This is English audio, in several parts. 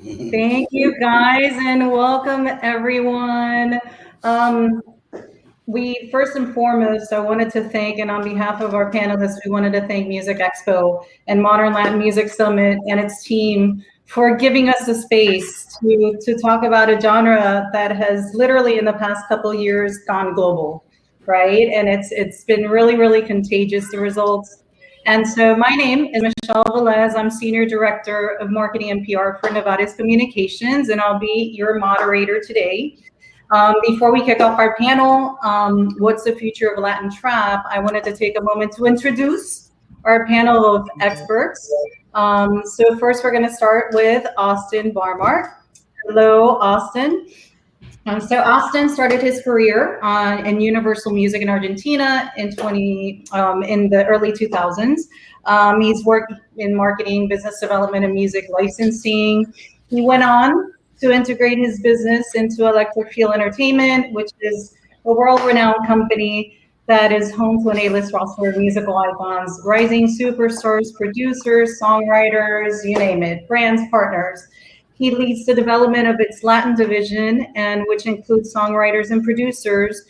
Thank you guys and welcome everyone. Um, we first and foremost, I wanted to thank, and on behalf of our panelists, we wanted to thank Music Expo and Modern Latin Music Summit and its team for giving us the space to talk about a genre that has literally in the past couple of years gone global, right? And it's been really contagious, the results. And so my name is Michelle Velez. I'm Senior Director of Marketing and PR for Nevarez Communications, and I'll be your moderator today. Before we kick off our panel, what's the future of Latin trap? I wanted to take a moment to introduce our panel of experts. So first we're gonna start with Austin Barmart. Hello, Austin. So Austin started his career in Universal Music in Argentina in in the early 2000s. He's worked in marketing, business development, and music licensing. He went on to integrate his business into Electric Field Entertainment, which is a world-renowned company that is home to an A-list roster of musical icons, rising superstars, producers, songwriters, you name it, brands, partners. He leads the development of its Latin division, and which includes songwriters and producers.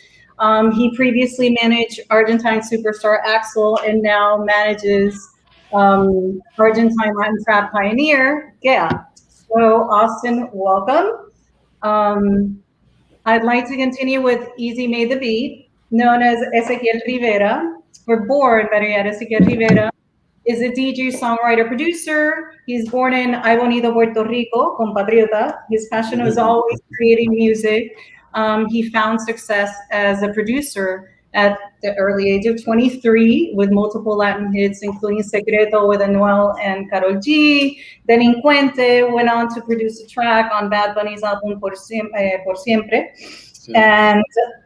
He previously managed Argentine superstar Axel and now manages Argentine Latin trap pioneer, Gea. So Austin, welcome. I'd like to continue with Easy Made the Beat, known as Ezequiel Rivera, or born, better yet, Ezequiel Rivera is a DJ, songwriter, producer. He's born in Ay Bonito, Puerto Rico, compatriota. His passion was always creating music. He found success as a producer at the early age of 23 with multiple Latin hits, including Secreto with Anuel and Karol G. Delincuente went on to produce a track on Bad Bunny's album Por Siempre. And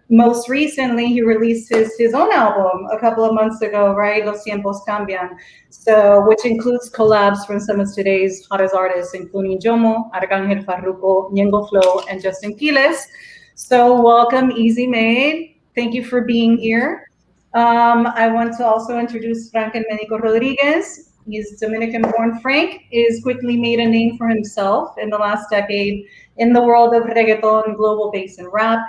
most recently, he released his own album a couple of months ago, right? Los tiempos cambian. So, which includes collabs from some of today's hottest artists, including Jomo, Arcángel Farruko, Ñengo Flow, and Justin Quiles. So, welcome, Easy Made. Thank you for being here. I want to also introduce Frank and Medico Rodriguez. He's Dominican-born. Frank is quickly made a name for himself in the last decade in the world of reggaeton, global bass, and rap.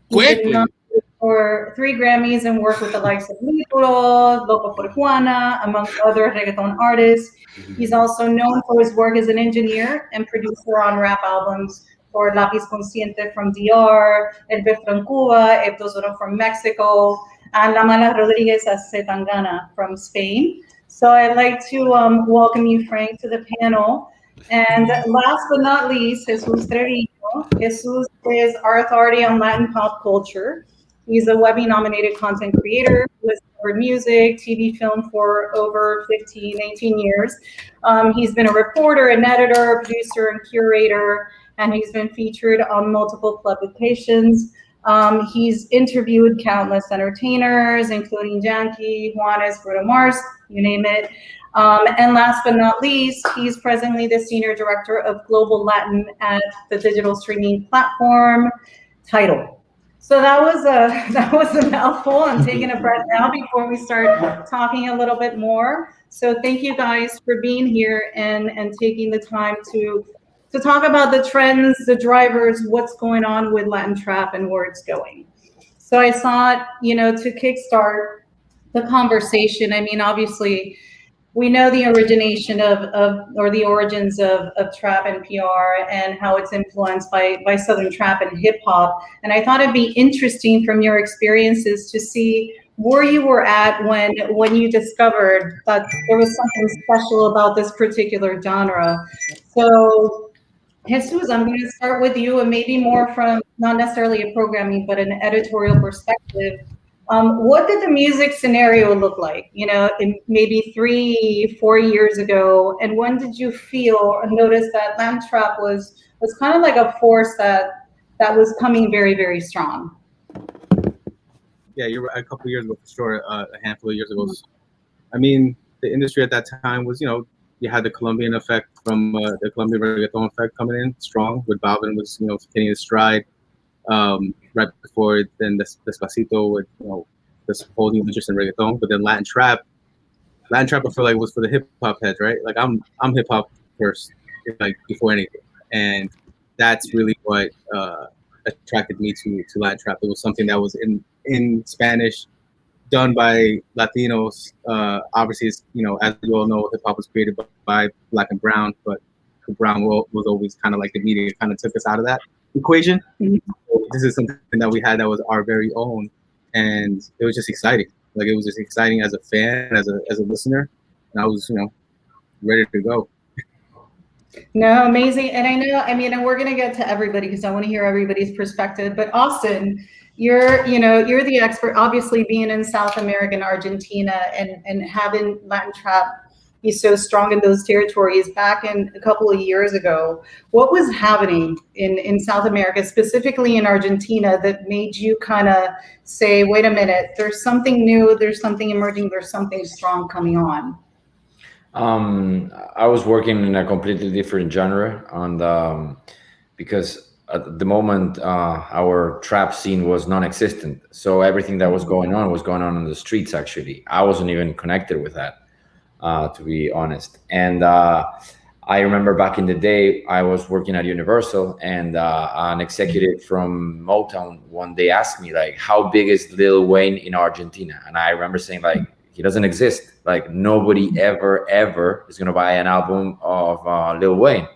He's been nominated for 3 Grammys and worked with the likes of Nicolas, Loco por Juana, among other reggaeton artists. He's also known for his work as an engineer and producer on rap albums for Lápiz Consciente from DR, El Bef from Cuba, El Tesoro from Mexico, and La Mala Rodriguez as Zetangana from Spain. So I'd like to welcome you, Frank, to the panel. And last but not least, Jesus Triviño. Jesus is our authority on Latin pop culture. He's a Webby-nominated content creator who has covered music, TV, film for over 15, 18 years. He's been a reporter, an editor, producer, and curator, and he's been featured on multiple publications. He's interviewed countless entertainers, including Yankee, Juanes, Bruno Mars, you name it. And last but not least, he's presently the Senior Director of Global Latin at the digital streaming platform Tidal. So that was a mouthful. I'm taking a breath now before we start talking a little bit more. So thank you guys for being here and taking the time to talk about the trends, the drivers, what's going on with Latin trap and where it's going. So I thought, to kickstart the conversation, I mean, obviously, we know the origination or the origins of trap and PR and how it's influenced by Southern trap and hip hop. And I thought it'd be interesting from your experiences to see where you were at when you discovered that there was something special about this particular genre. So Jesus, I'm going to start with you and maybe more from not necessarily a programming, but an editorial perspective. What did the music scenario look like, in maybe 3-4 years ago? And when did you feel or notice that Latin trap was kind of like a force that was coming very, very strong? Yeah, you're right. A couple of years ago, for sure, a handful of years ago. I mean, the industry at that time was, you had the Colombian effect from the Colombian reggaeton effect coming in strong with Balvin was, hitting his stride. Right before then Despacito with this whole new interest in reggaeton, but then Latin trap I feel like was for the hip hop heads, right? Like I'm hip hop first, like before anything. and that's really what attracted me to Latin trap. It was something that was in Spanish, done by Latinos. Obviously, it's, as you all know, hip hop was created by Black and Brown, but Brown was always kind of like the media kind of took us out of that equation. Mm-hmm. So this is something that we had that was our very own, and it was just exciting. Like, it was just exciting as a fan, as a listener, and I was ready to go. No, amazing. And I know, and we're gonna get to everybody because I want to hear everybody's perspective. But Austin, you're the expert, obviously being in South America and Argentina and having Latin trap be so strong in those territories back in a couple of years ago. What was happening in South America, specifically in Argentina, that made you kind of say, wait a minute, there's something new, there's something emerging, there's something strong coming on? I was working in a completely different genre, and because at the moment our trap scene was non-existent, so everything that was going on in the streets. Actually, I wasn't even connected with that, to be honest. And I remember back in the day, I was working at Universal, and an executive from Motown one day asked me, like, how big is Lil Wayne in Argentina? And I remember saying, like, he doesn't exist. Like, nobody ever is gonna buy an album of Lil Wayne.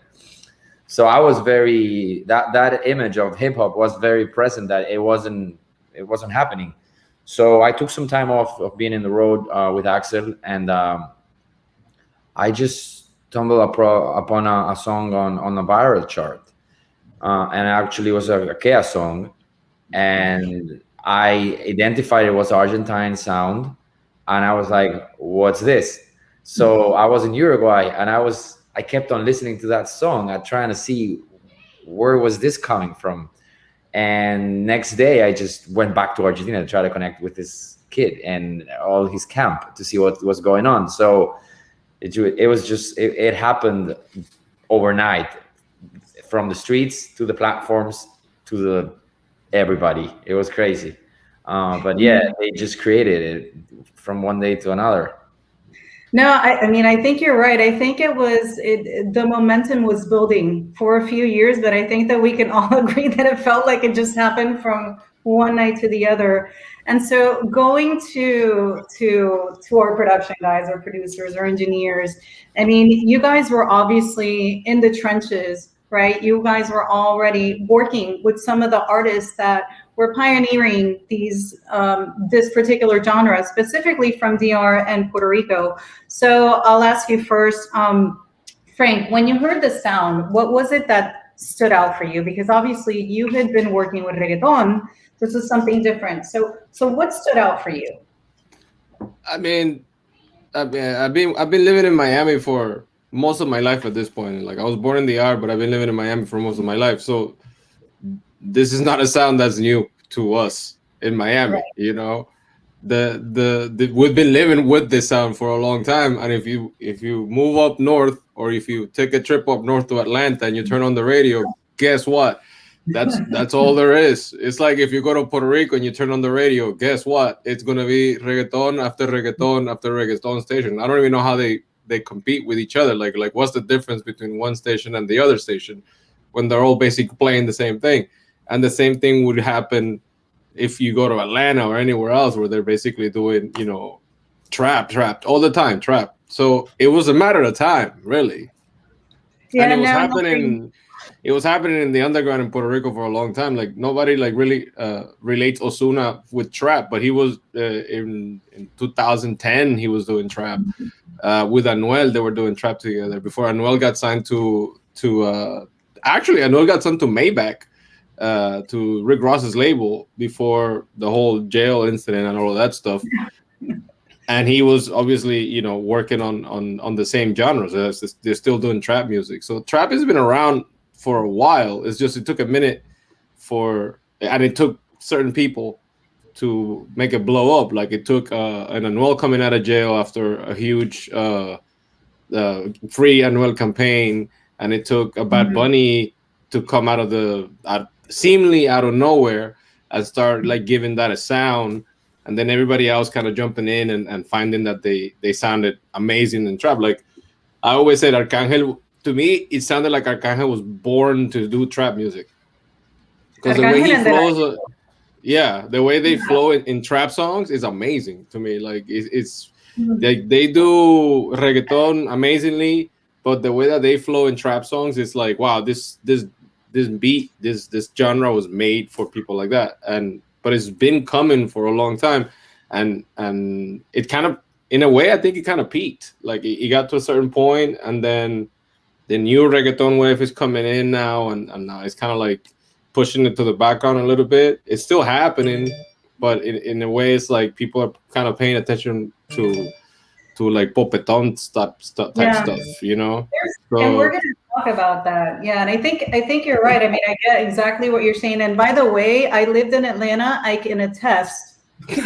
So I was that image of hip hop was very present, that it wasn't happening. So I took some time off of being in the road with Axel, and I just stumbled upon a song on a viral chart, and actually it was a Kea song, and I identified it was Argentine sound. And I was like, what's this? So I was in Uruguay, and I kept on listening to that song and trying to see where was this coming from. And next day I just went back to Argentina to try to connect with this kid and all his camp to see what was going on. So it happened overnight, from the streets to the platforms to everybody. It was crazy. But yeah, they just created it from one day to another. No, I think you're right. I think the momentum was building for a few years, but I think that we can all agree that it felt like it just happened from one night to the other. And so going to our production guys, our producers, our engineers, you guys were obviously in the trenches, right? You guys were already working with some of the artists that were pioneering this particular genre, specifically from DR and Puerto Rico. So I'll ask you first, Frank, when you heard the sound, what was it that stood out for you? Because obviously you had been working with reggaeton. This is something different. So what stood out for you? I've been living in Miami for most of my life at this point. Like, I was born in DR, but I've been living in Miami for most of my life. So this is not a sound that's new to us in Miami. Right. We've been living with this sound for a long time. And if you move up north, or if you take a trip up north to Atlanta and you turn on the radio, guess what? That's all there is. It's like if you go to Puerto Rico and you turn on the radio, guess what? It's gonna be reggaeton after reggaeton after reggaeton station. I don't even know how they compete with each other. Like what's the difference between one station and the other station when they're all basically playing the same thing? And the same thing would happen if you go to Atlanta or anywhere else where they're basically doing, trap all the time, trap. So it was a matter of time, really. Yeah, and it was happening in the underground in Puerto Rico for a long time. Like, nobody really relates Ozuna with trap, but he was in 2010 he was doing trap with Anuel. They were doing trap together before Anuel got signed to actually Anuel got signed to Maybach, to Rick Ross's label, before the whole jail incident and all of that stuff. And he was obviously, working on the same genres. They're still doing trap music. So trap has been around for a while. It's just, it took a minute and it took certain people to make it blow up. Like, it took an Anuel coming out of jail after a huge free Anuel campaign, and it took a Bad Bunny to come seemingly out of nowhere and start giving that a sound, and then everybody else kind of jumping in and finding that they sounded amazing in trap. Like, I always said, Arcángel to me, it sounded like Arcángel was born to do trap music because the way he flows, the way they flow in trap songs is amazing to me. Like it's they do reggaeton amazingly, but the way that they flow in trap songs is like, wow, this beat, this genre was made for people like that. But it's been coming for a long time, and it kind of, in a way, I think it kind of peaked. Like it got to a certain point, and then the new reggaeton wave is coming in now, and now it's kind of like pushing it to the background a little bit. It's still happening, but in a way, it's like people are kind of paying attention to like popeton type stuff, you know. And we're going to talk about that. Yeah, and I think you're right. I mean, I get exactly what you're saying. And by the way, I lived in Atlanta. I can attest in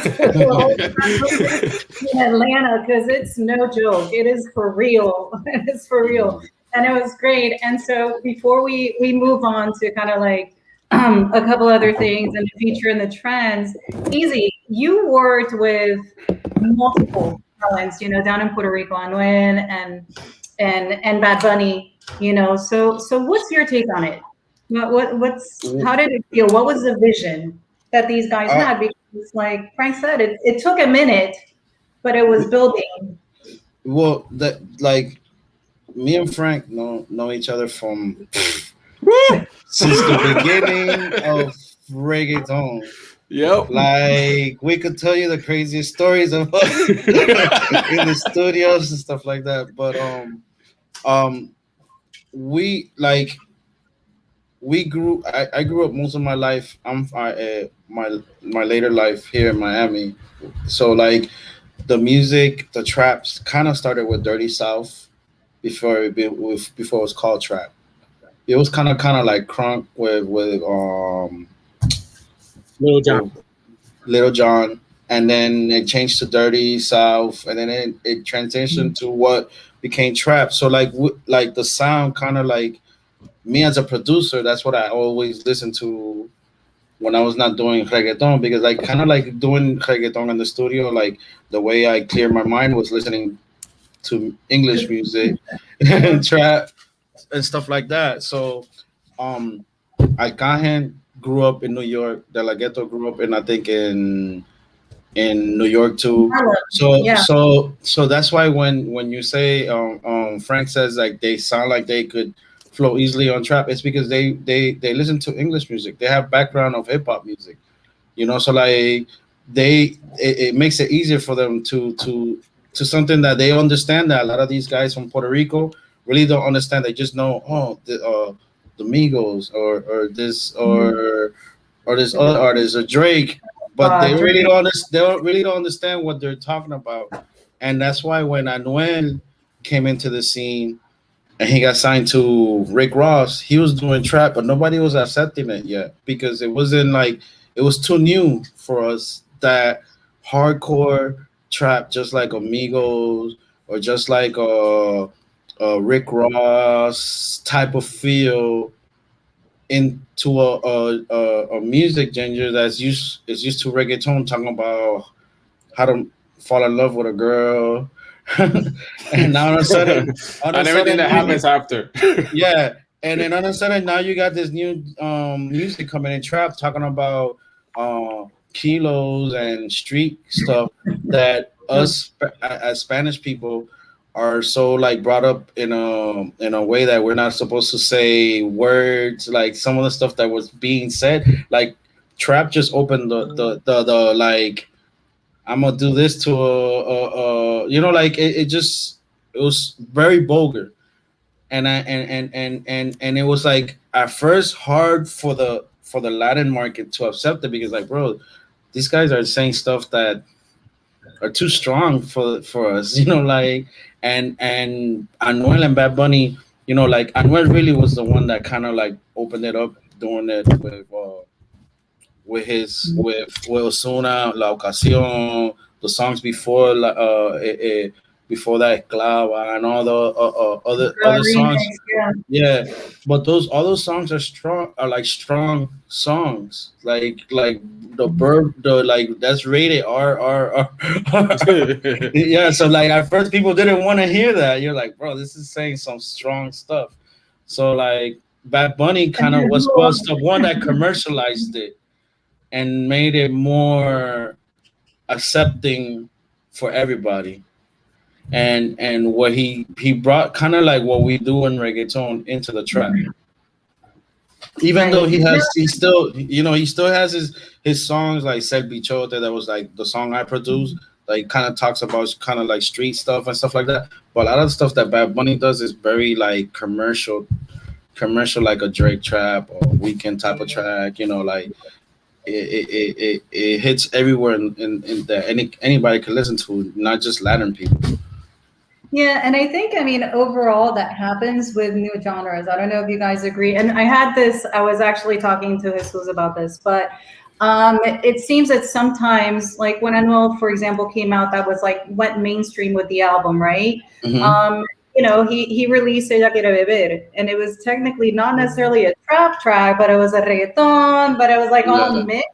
Atlanta, because it's no joke. It is for real. It is for real. And it was great. And so before we move on to kind of like a couple other things and the future and the trends, Easy, you worked with multiple talents, you know, down in Puerto Rico, Anuel and Bad Bunny, you know. So what's your take on it? How did it feel? What was the vision that these guys had? Because like Frank said, it took a minute, but it was building. Well, like me and Frank know each other from since the beginning of reggaeton. Yep. Like we could tell you the craziest stories of us in the studios and stuff like that. But I grew up most of my life. My later life here in Miami. So like the music, the traps kind of started with Dirty South before it was called trap. It was kind of like crunk with Little John, and then it changed to Dirty South, and then it transitioned to what became trap. So like the sound kind of like, me as a producer, that's what I always listened to when I was not doing reggaeton, because I kind of like doing reggaeton in the studio. Like the way I clear my mind was listening to English music and trap and stuff like that. So Alcahen grew up in New York. De La Ghetto grew up I think in New York too. So that's why when you say Frank says like they sound like they could flow easily on trap, it's because they listen to English music. They have background of hip hop music, you know. So like it makes it easier for them to something that they understand, that a lot of these guys from Puerto Rico really don't understand. They just know the Migos or this other artist or Drake, but they really don't understand what they're talking about. And that's why when Anuel came into the scene and he got signed to Rick Ross, he was doing trap, but nobody was accepting it yet because it wasn't like, it was too new for us, that hardcore trap, just like Amigos or just like Rick Ross type of feel into a music genre that's used to reggaeton, talking about how to fall in love with a girl. And now all of a sudden, and everything that happens after. Yeah. And then all of a sudden now you got this new music coming in, trap, talking about kilos and street stuff that us as Spanish people are so like brought up in a way that we're not supposed to say words. Like some of the stuff that was being said, like trap just opened the like, I'm gonna do this to you know, like it was very vulgar, and it was like at first hard for the Latin market to accept it, because like, bro, these guys are saying stuff that are too strong for us, you know, like, and Anuel and Bad Bunny, you know, like Anuel really was the one that kind of like opened it up, doing it with Ozuna, La Ocasión, the songs before before that, Clava, and all the other songs. Yeah, but all those songs are strong, are like strong songs, like that's rated R. Yeah, so like at first people didn't want to hear that. You're like, bro, this is saying some strong stuff. So like Bad Bunny kind of was the one that commercialized it and made it more accepting for everybody. And what he brought kind of like what we do in reggaeton into the trap. Even though he still has his songs like Sel Bichote, that was like the song I produced, like kind of talks about kind of like street stuff and stuff like that. But a lot of the stuff that Bad Bunny does is very like commercial like a Drake trap or Weekend type of track, like it hits everywhere in that anybody can listen to, not just Latin people. Yeah, and I think, overall that happens with new genres. I don't know if you guys agree. And I was actually talking to Jesus about this, but it seems that sometimes, like when Anuel, for example, came out, that was like went mainstream with the album, right? Mm-hmm. He released Ella Quiere Beber, and it was technically not necessarily a trap track, but it was a reggaeton, but it was like all mixed.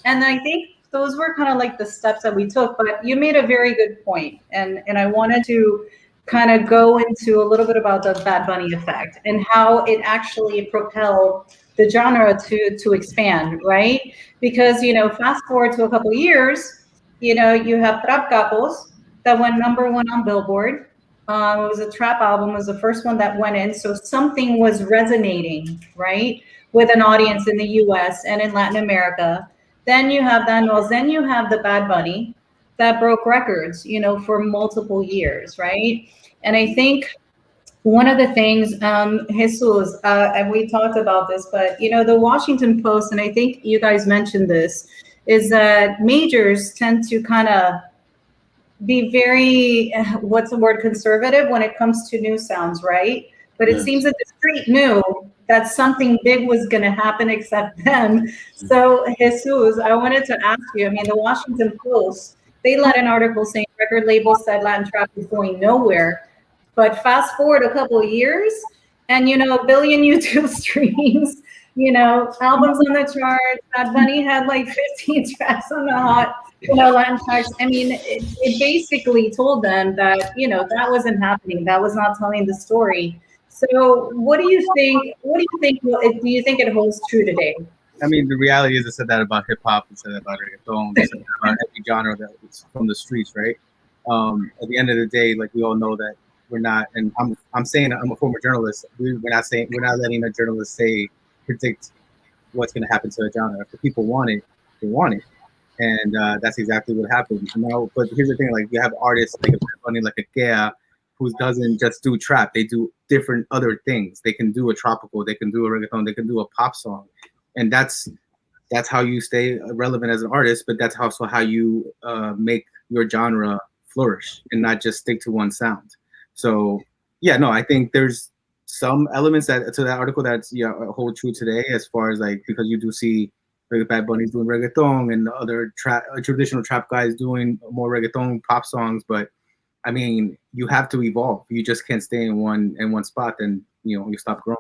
And I think those were kind of like the steps that we took, but you made a very good point. And I wanted to kind of go into a little bit about the Bad Bunny effect and how it actually propelled the genre to expand, right? Because, fast forward to a couple of years, you have Trap Capos that went #1 on Billboard. It was a trap album, it was the first one that went in. So something was resonating, right, with an audience in the US and in Latin America. Then you have the Anuels, then you have the Bad Bunny that broke records, for multiple years, right? And I think one of the things, Jesus, and we talked about this, but, the Washington Post, and I think you guys mentioned this, is that majors tend to kind of be very, conservative when it comes to new sounds, right? But it seems that the street knew that something big was going to happen except them. So, Jesus, I wanted to ask you, the Washington Post, they let an article saying record labels said Latin trap is going nowhere. But fast forward a couple of years and, 1 billion YouTube streams, albums on the charts. Bad Bunny had like 15 tracks on the hot, Latin charts. It basically told them that, that wasn't happening. That was not telling the story. So what do you think? Do you think it holds true today? The reality is, I said that about hip hop, I said that about reggaeton, I said that about every genre that is from the streets, right? At the end of the day, like we all know that we're not, and I'm saying I'm a former journalist. We're not letting a journalist predict what's going to happen to a genre. If the people want it, they want it, and that's exactly what happened. But here's the thing: like you have artists like a Bunny, like a Kea, who doesn't just do trap. They do different other things. They can do a tropical, they can do a reggaeton, they can do a pop song. And that's how you stay relevant as an artist, but that's also how you make your genre flourish and not just stick to one sound. So I think there's some elements to that article that's hold true today, as far as like, because you do see Bad Bunny's doing reggaeton and other traditional trap guys doing more reggaeton pop songs, but you have to evolve. You just can't stay in one spot, and you stop growing.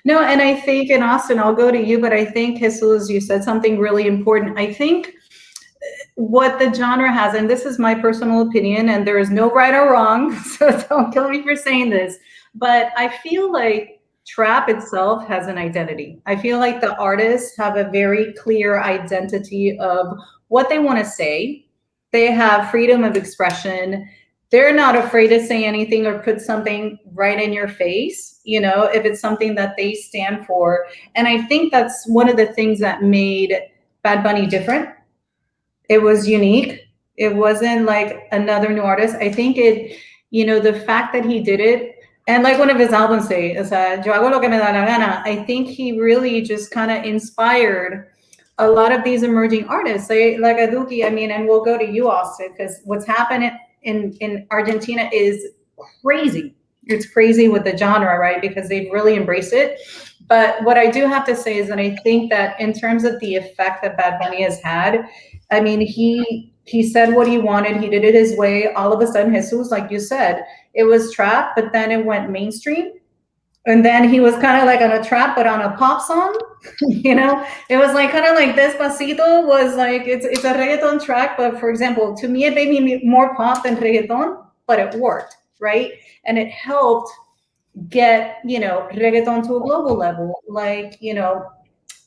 No, and I think, in Austin, I'll go to you, but I think, Jesus, you said something really important. I think what the genre has, and this is my personal opinion, and there is no right or wrong, so don't kill me for saying this, but I feel like trap itself has an identity. I feel like the artists have a very clear identity of what they want to say. They have freedom of expression. They're not afraid to say anything or put something right in your face, if it's something that they stand for. And I think that's one of the things that made Bad Bunny different. It was unique. It wasn't like another new artist. I think the fact that he did it, and like one of his albums say, yo hago lo que me da la gana, I think he really just kind of inspired a lot of these emerging artists, like Aduki, and we'll go to you, Austin, because what's happening in Argentina is crazy. It's crazy with the genre, right? Because they've really embraced it. But what I do have to say is that I think that in terms of the effect that Bad Bunny has had, he said what he wanted. He did it his way. All of a sudden, Jesus, like you said, it was trap, but then it went mainstream. And then he was kind of like on a trap, but on a pop song, you know? It was like kind of like Despacito was like, it's a reggaeton track, but for example, to me, it made me more pop than reggaeton, but it worked, right? And it helped get, you know, reggaeton to a global level. Like, you know,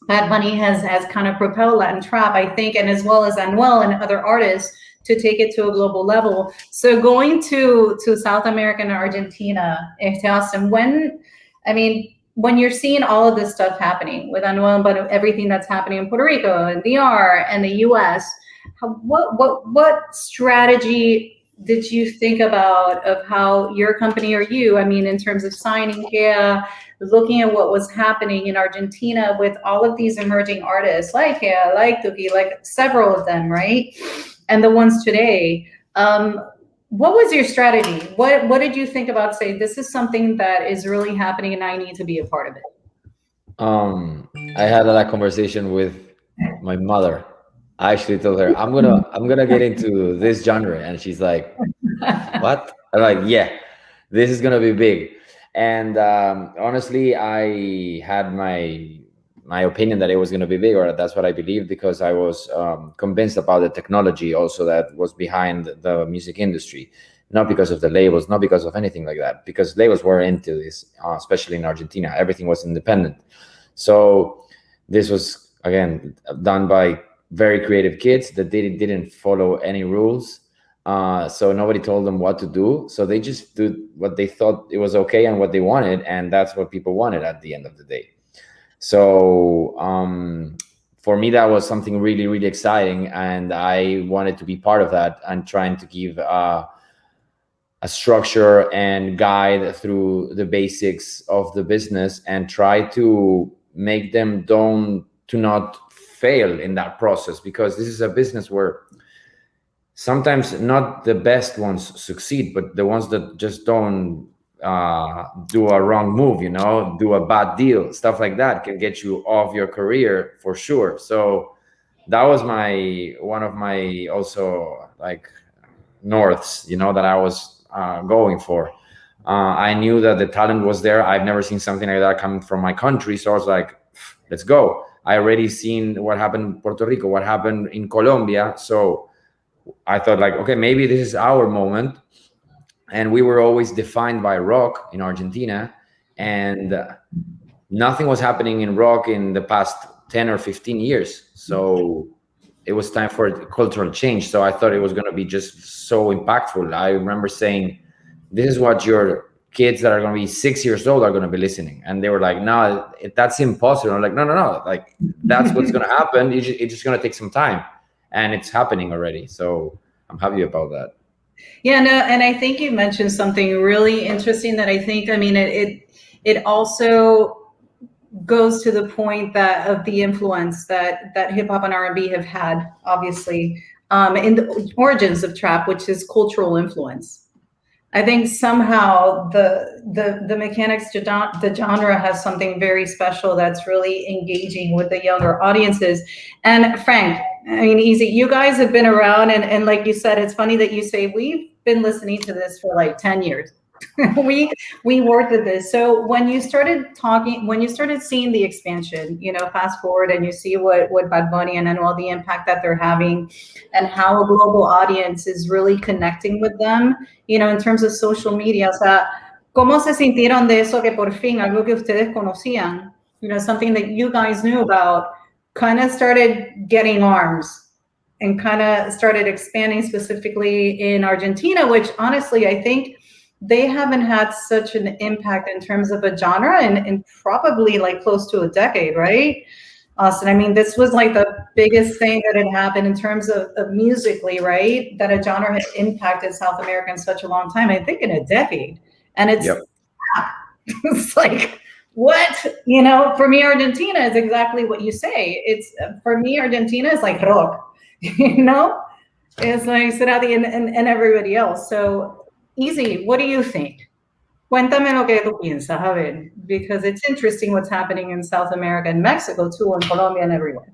Bad Bunny has kind of propelled Latin trap, I think, and as well as Anuel and other artists to take it to a global level. So going to South America and Argentina, Austin, when you're seeing all of this stuff happening with Anuel, but everything that's happening in Puerto Rico and DR and the US, what strategy did you think about of how your company or you, I mean, in terms of signing Kea, looking at what was happening in Argentina with all of these emerging artists like Kea, like Tuki, like several of them, right? And the ones today. What was your strategy? What did you think about, say, this is something that is really happening and I need to be a part of it? I had that conversation with my mother. I actually told her, I'm gonna get into this genre, and she's like, what? I'm like, yeah, this is gonna be big. And honestly, I had my opinion that it was gonna be big, or that's what I believed, because I was convinced about the technology also that was behind the music industry, not because of the labels, not because of anything like that, because labels were into this, especially in Argentina. Everything was independent. So this was, again, done by very creative kids that didn't follow any rules. So nobody told them what to do. So they just did what they thought it was okay and what they wanted. And that's what people wanted at the end of the day. So for me, that was something really, really exciting. And I wanted to be part of that and trying to give a structure and guide through the basics of the business and try to make them not fail in that process, because this is a business where sometimes not the best ones succeed, but the ones that just don't do a wrong move, you know, do a bad deal, stuff like that can get you off your career for sure. So that was one of my also like norths, you know, that I was going for. I knew that the talent was there. I've never seen something like that coming from my country. So I was like, let's go. I already seen what happened in Puerto Rico, what happened in Colombia. So I thought like, okay, maybe this is our moment. And we were always defined by rock in Argentina, and nothing was happening in rock in the past 10 or 15 years. So it was time for a cultural change. So I thought it was going to be just so impactful. I remember saying, this is what your kids that are going to be 6 years old are going to be listening. And they were like, no, that's impossible. I'm like, no. Like, that's what's going to happen. It's just going to take some time. And it's happening already. So I'm happy about that. Yeah, no, and I think you mentioned something really interesting that I think, I mean, it also goes to the point that of the influence that hip hop and R&B have had, obviously, in the origins of trap, which is cultural influence. I think somehow the mechanics, the genre has something very special that's really engaging with the younger audiences. And Frank, I mean, Easy, you guys have been around, and like you said, it's funny that you say we've been listening to this for like 10 years. we worked with this. So when you started seeing the expansion, you know, fast forward and you see what Bad Bunny and all the impact that they're having and how a global audience is really connecting with them, you know, in terms of social media. O sea, ¿cómo se sintieron de eso que por fin algo que ustedes conocían, you know, something that you guys knew about, kind of started getting arms and kind of started expanding specifically in Argentina, which honestly, I think they haven't had such an impact in terms of a genre in probably like close to a decade, right? Austin, I mean, this was like the biggest thing that had happened in terms of musically, right? That a genre had impacted South America in such a long time, I think in a decade. And it's, it's like, what? You know, for me, Argentina is exactly what you say. It's, for me, Argentina is like rock, you know? It's like Cerati and everybody else. So, Easy, what do you think? Cuéntame lo que tú piensas, a ver, because it's interesting what's happening in South America and Mexico too, and Colombia and everywhere.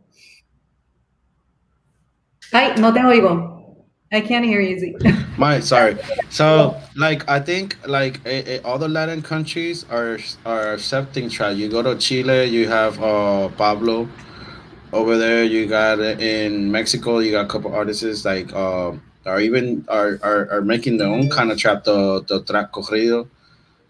Ay, no te oigo. I can't hear you, Z. Sorry. So like I think like all the Latin countries are accepting trap. You go to Chile, you have Pablo over there. You got in Mexico, you got a couple artists like are even are making their own kind of trap, the trap corrido.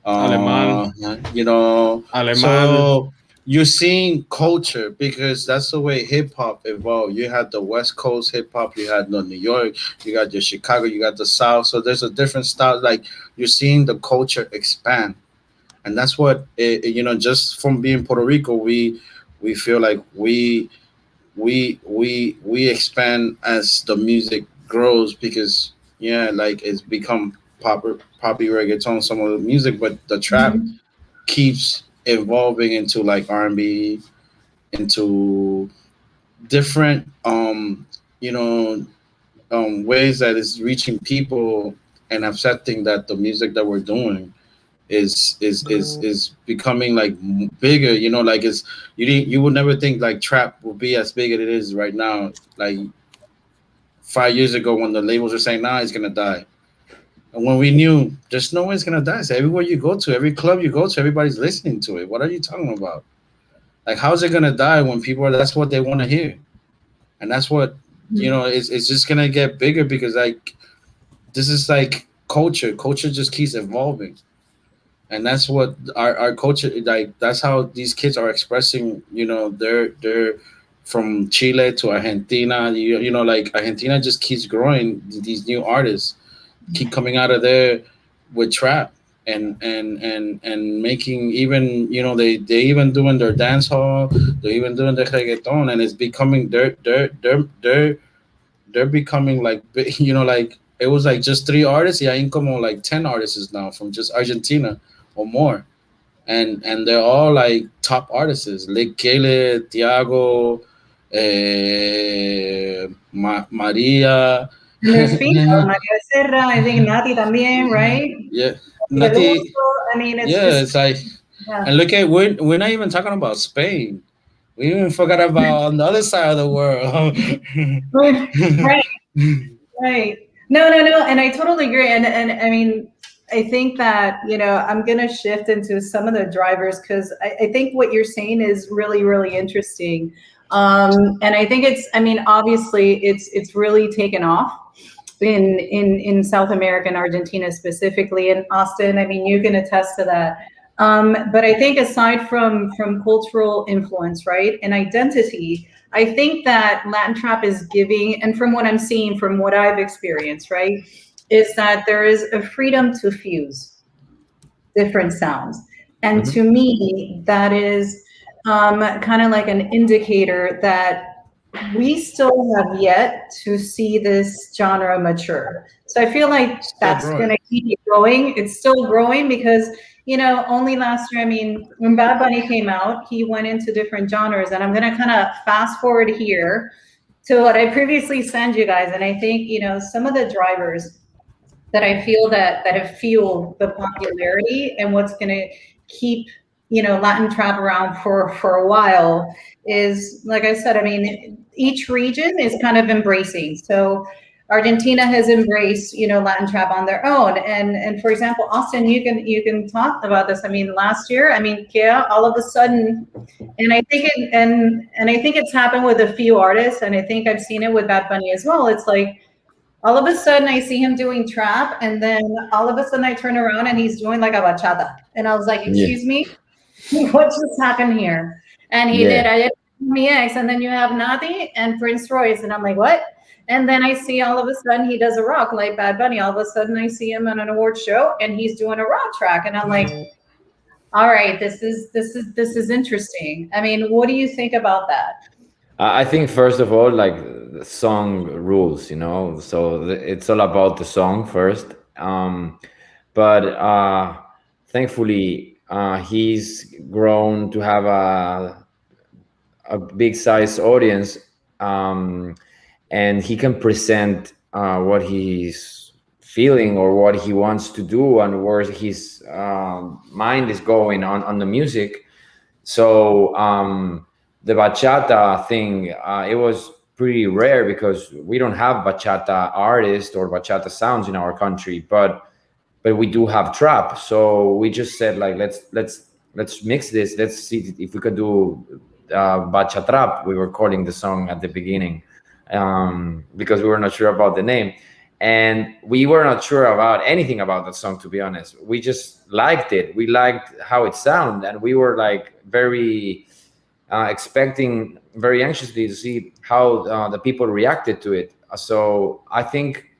Alemán, You know, Alemán. so you're seeing culture because that's the way hip hop evolved. You had the West Coast hip hop, you had the New York, you got your Chicago, you got the South. So there's a different style. Like you're seeing the culture expand, and that's what you know. Just from being Puerto Rico, we feel like we expand as the music grows because yeah, like it's become poppy reggaeton, some of the music, but the trap Mhm. keeps evolving into like R&B, into different you know ways that is reaching people and accepting that the music that we're doing is becoming like bigger. You know, like it's you would never think like trap would be as big as it is right now. Like 5 years ago when the labels were saying, "Nah, it's gonna die," and when we knew there's no way it's gonna die. So everywhere you go to, every club you go to, everybody's listening to it. What are you talking about? Like, how's it gonna die when people are? That's what they want to hear, and that's what It's just gonna get bigger because like this is like culture. Culture just keeps evolving, and that's what our culture like. That's how these kids are expressing. They're from Chile to Argentina. Like Argentina just keeps growing. These new artists keep coming out of there with trap and making even they even doing their dance hall. They're even doing the reggaeton, and it's becoming they're becoming like like it was like just three artists. Yeah, in como like 10 artists now from just Argentina or more, and they're all like top artists. Lick Kele, Tiago, Maria. And there's female, Maria Serra, I think Nati también, right? Yeah, Veloso, Nati. I mean, it's Yeah, just, it's like, yeah. and look at we're not even talking about Spain. We even forgot about on the other side of the world. Right, right. No, and I totally agree. And I mean, I think that, I'm going to shift into some of the drivers because I think what you're saying is really, really interesting. And I think obviously it's really taken off in South America and Argentina specifically. And Austin, I mean, you can attest to that. But I think aside from cultural influence, right, and identity, I think that Latin trap is giving, and from what I'm seeing, from what I've experienced, right, is that there is a freedom to fuse different sounds. And to me, that is kind of like an indicator that we still have yet to see this genre mature. So I feel like that's going to keep growing. It's still growing because, only last year, I mean, when Bad Bunny came out, he went into different genres. And I'm going to kind of fast forward here to what I previously sent you guys. And I think, some of the drivers that I feel that have fueled the popularity and what's going to keep Latin trap around for a while is, like I said, I mean, each region is kind of embracing. So Argentina has embraced Latin trap on their own, and for example, Austin, you can talk about this. I mean, last year, I mean, yeah, all of a sudden, and I think I think it's happened with a few artists, and I think I've seen it with Bad Bunny as well. It's like, all of a sudden I see him doing trap, and then all of a sudden I turn around and he's doing like a bachata. And I was like, excuse me, what just happened here? And he did, I did me X, and then you have Nati and Prince Royce, and I'm like, what? And then I see all of a sudden he does a rock like Bad Bunny. All of a sudden I see him on an award show and he's doing a rock track. And I'm like, all right, this is interesting. I mean, what do you think about that? I think first of all, like the song rules, so it's all about the song first. But thankfully, he's grown to have a big size audience, and he can present what he's feeling or what he wants to do and where his mind is going on the music. So the bachata thing, it was pretty rare because we don't have bachata artists or bachata sounds in our country, but we do have trap. So we just said like, let's mix this. Let's see if we could do bacha trap. We were calling the song at the beginning because we were not sure about the name. And we were not sure about anything about the song, to be honest. We just liked it. We liked how it sounded, and we were like very expecting very anxiously to see how the people reacted to it. So I think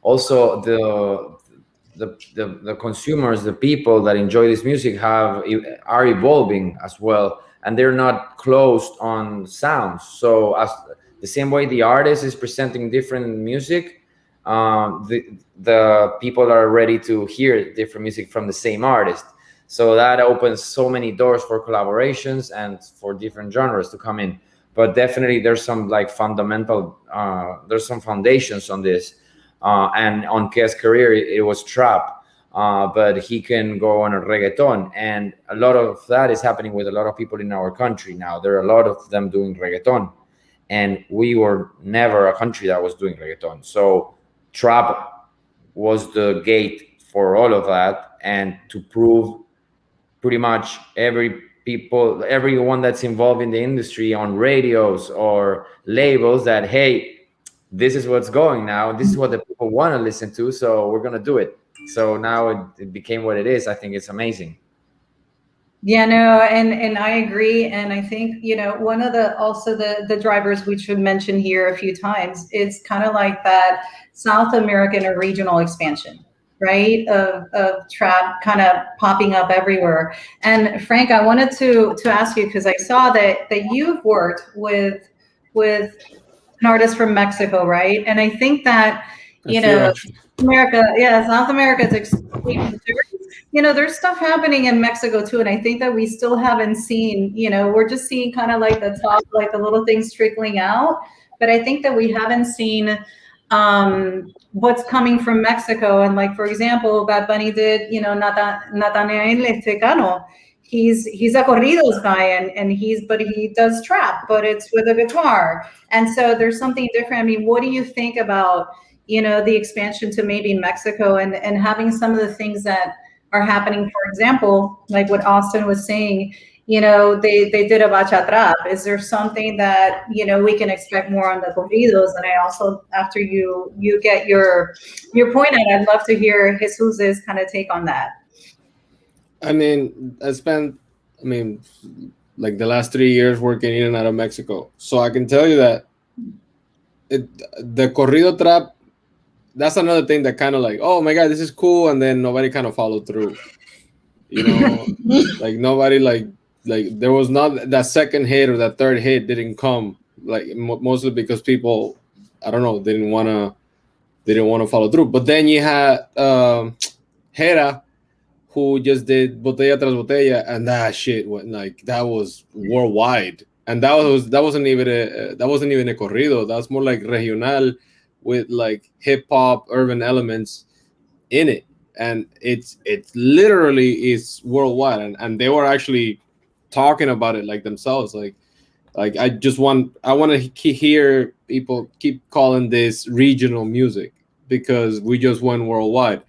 also the consumers, the people that enjoy this music are evolving as well, and they're not closed on sounds. So as the same way the artist is presenting different music, the people are ready to hear different music from the same artist. So that opens so many doors for collaborations and for different genres to come in. But definitely there's some like fundamental, there's some foundations on this. And on Ke's career, it was trap, but he can go on a reggaeton. And a lot of that is happening with a lot of people in our country now. There are a lot of them doing reggaeton. And we were never a country that was doing reggaeton. So trap was the gate for all of that, and to prove pretty much everyone that's involved in the industry on radios or labels that, hey, this is what's going now. This is what the people want to listen to. So we're going to do it. So now it became what it is. I think it's amazing. Yeah, no, and I agree. And I think, you know, one of the drivers we should mention here a few times is kind of like that South American or regional expansion, right? Of trap kind of popping up everywhere. And Frank, I wanted to ask you, because I saw that you've worked with an artist from Mexico, right? And I think that, you know, South America is extremely, you know, there's stuff happening in Mexico too. And I think that we still haven't seen, you know, we're just seeing kind of like the top, like the little things trickling out. But I think that we haven't seen what's coming from Mexico. And like, for example, Bad Bunny did, you know, Natanael Tecano. He's a corridos guy, and but he does trap, but it's with a guitar. And so there's something different. I mean, what do you think about, you know, the expansion to maybe Mexico and having some of the things that are happening, for example, like what Austin was saying, you know, they did a bacha trap. Is there something that, you know, we can expect more on the corridos? And I also, after you get your point out, I'd love to hear Jesus's kind of take on that. I mean, I spent, like the last 3 years working in and out of Mexico. So I can tell you that the corrido trap, that's another thing that kind of like, oh my God, this is cool. And then nobody kind of followed through, you know, like nobody like there was not that second hit or that third hit didn't come, like mostly because people, I don't know, didn't want to follow through. But then you had Hera, who just did Botella Tras Botella, and that shit went like, that was worldwide. And that wasn't even a corrido. That was more like regional with like hip hop urban elements in it. And it's literally is worldwide. And they were actually talking about it like themselves. Like I want to hear people keep calling this regional music because we just went worldwide.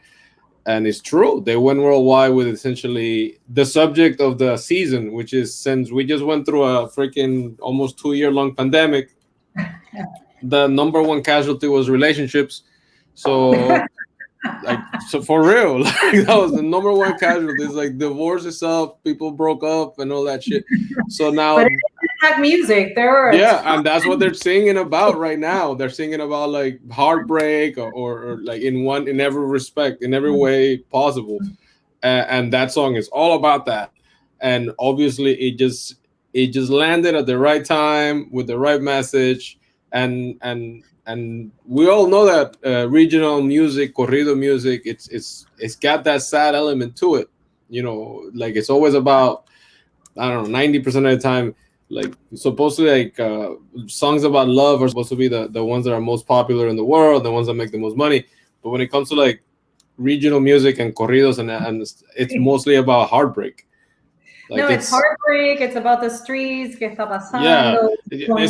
And it's true. They went worldwide with essentially the subject of the season, which is, since we just went through a freaking almost 2-year-long pandemic, the number one casualty was relationships. So, so for real, like that was the number one casualty. It's like divorce is up, people broke up, and all that shit. So now, but it's like music, and that's what they're singing about right now. They're singing about like heartbreak or like in every respect, in every way possible. And that song is all about that. And obviously, it just landed at the right time with the right message. And we all know that regional music, corrido music, it's got that sad element to it. You know, like it's always about, I don't know, 90% of the time, like supposedly like songs about love are supposed to be the ones that are most popular in the world, the ones that make the most money. But when it comes to like regional music and corridos and it's mostly about heartbreak. Like, no, it's heartbreak. It's about the streets. ¿Qué está pasando? Yeah,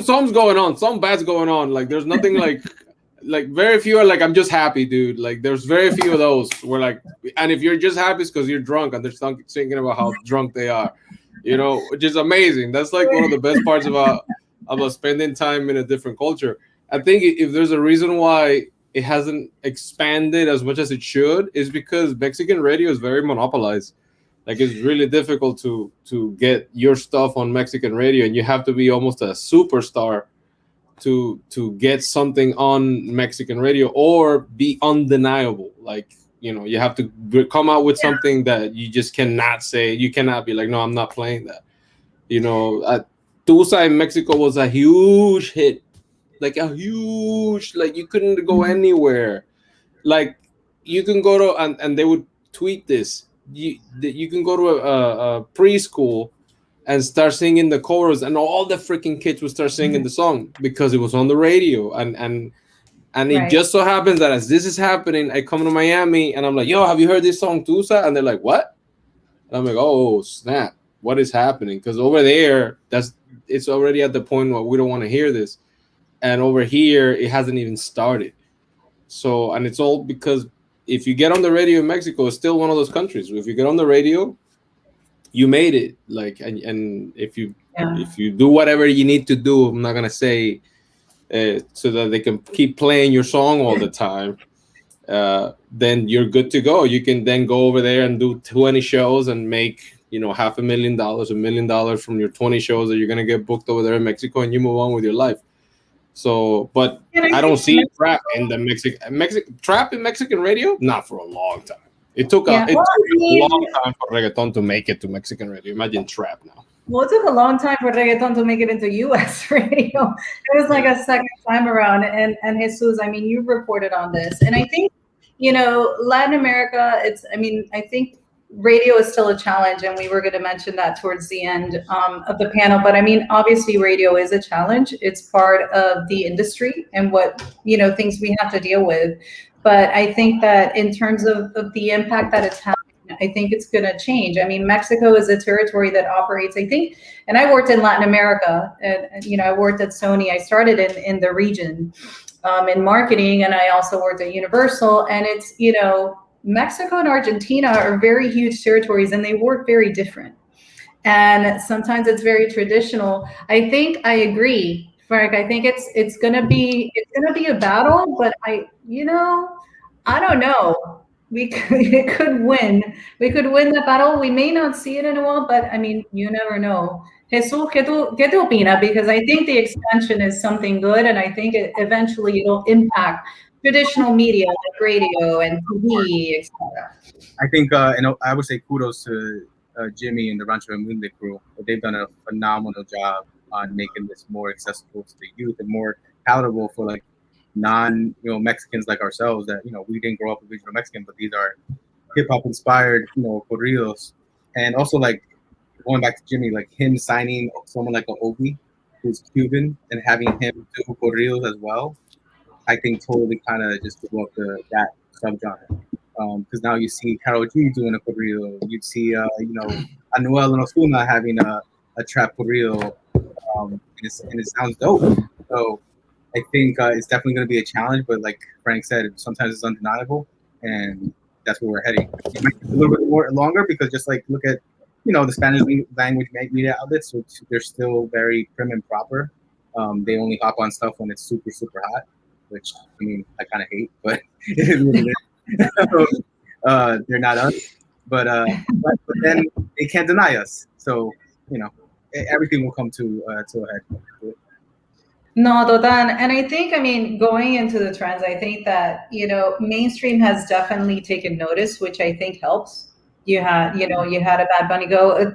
some's going on. Some bad's going on. Like, there's nothing like very few are like, I'm just happy, dude. Like, there's very few of those where like, and if you're just happy, it's because you're drunk and they're thinking about how drunk they are, you know, which is amazing. That's like one of the best parts about spending time in a different culture. I think if there's a reason why it hasn't expanded as much as it should, is because Mexican radio is very monopolized. Like, it's really difficult to get your stuff on Mexican radio, and you have to be almost a superstar to get something on Mexican radio or be undeniable. Like, you know, you have to come out with something that you just cannot say. You cannot be like, no, I'm not playing that. You know, Tusa in Mexico was a huge hit. Like, you couldn't go anywhere. Like, you can go to, and they would tweet this. You can go to a preschool and start singing the chorus, and all the freaking kids would start singing the song because it was on the radio. And it just so happens that as this is happening, I come to Miami and I'm like, yo, have you heard this song, Tusa? And they're like, what? And I'm like, oh, snap. What is happening? Because over there, it's already at the point where we don't want to hear this. And over here, it hasn't even started. So, and it's all because if you get on the radio in Mexico, it's still one of those countries. If you get on the radio, you made it. Like, and if you do whatever you need to do, I'm not gonna say so that they can keep playing your song all the time, then you're good to go. You can then go over there and do 20 shows and make, you know, $500,000, $1 million from your 20 shows that you're gonna get booked over there in Mexico, and you move on with your life. So, but I don't see trap in the trap in Mexican radio, not for a long time. It took a long time for reggaeton to make it to Mexican radio. Imagine trap now. Well, it took a long time for reggaeton to make it into U.S. radio. It was like a second time around. And Jesus, I mean, you reported on this. And I think, you know, Latin America, I think radio is still a challenge. And we were going to mention that towards the end of the panel. But I mean, obviously, radio is a challenge. It's part of the industry and what, you know, things we have to deal with. But I think that in terms of the impact that it's having, I think it's going to change. I mean, Mexico is a territory that operates, I think, and I worked in Latin America, and you know, I worked at Sony. I started in the region in marketing, and I also worked at Universal. And it's, you know, Mexico and Argentina are very huge territories, and they work very different. And sometimes it's very traditional. I think I agree, Frank. I think it's gonna be a battle, but I don't know. We could win. We could win the battle. We may not see it in a while, but I mean, you never know. Jesus, ¿qué tú opinas? Because I think the expansion is something good, and I think eventually it'll impact traditional media like radio and TV, etc. I think, and I would say kudos to Jimmy and the Rancho Humilde crew. They've done a phenomenal job on making this more accessible to the youth and more palatable for like non-Mexicans like ourselves that, we didn't grow up with regional Mexican, but these are hip-hop inspired, corridos. And also like going back to Jimmy, like him signing someone like an Obi who's Cuban and having him do corridos as well, I think totally kind of just blew up that subgenre. Because now you see Karol G doing a corrido, you'd see Anuel and Ozuna having a trap corrido, and it sounds dope. So I think it's definitely going to be a challenge, but like Frank said, sometimes it's undeniable, and that's where we're heading. It might be a little bit more longer because just like look at the Spanish language media outlets, so they're still very prim and proper. They only hop on stuff when it's super, super hot, which I kind of hate, but it is what it is. They're not us, but then they can't deny us. So everything will come to a head. No, total. And I think, going into the trends, I think that, mainstream has definitely taken notice, which I think helps. You had a Bad Bunny go,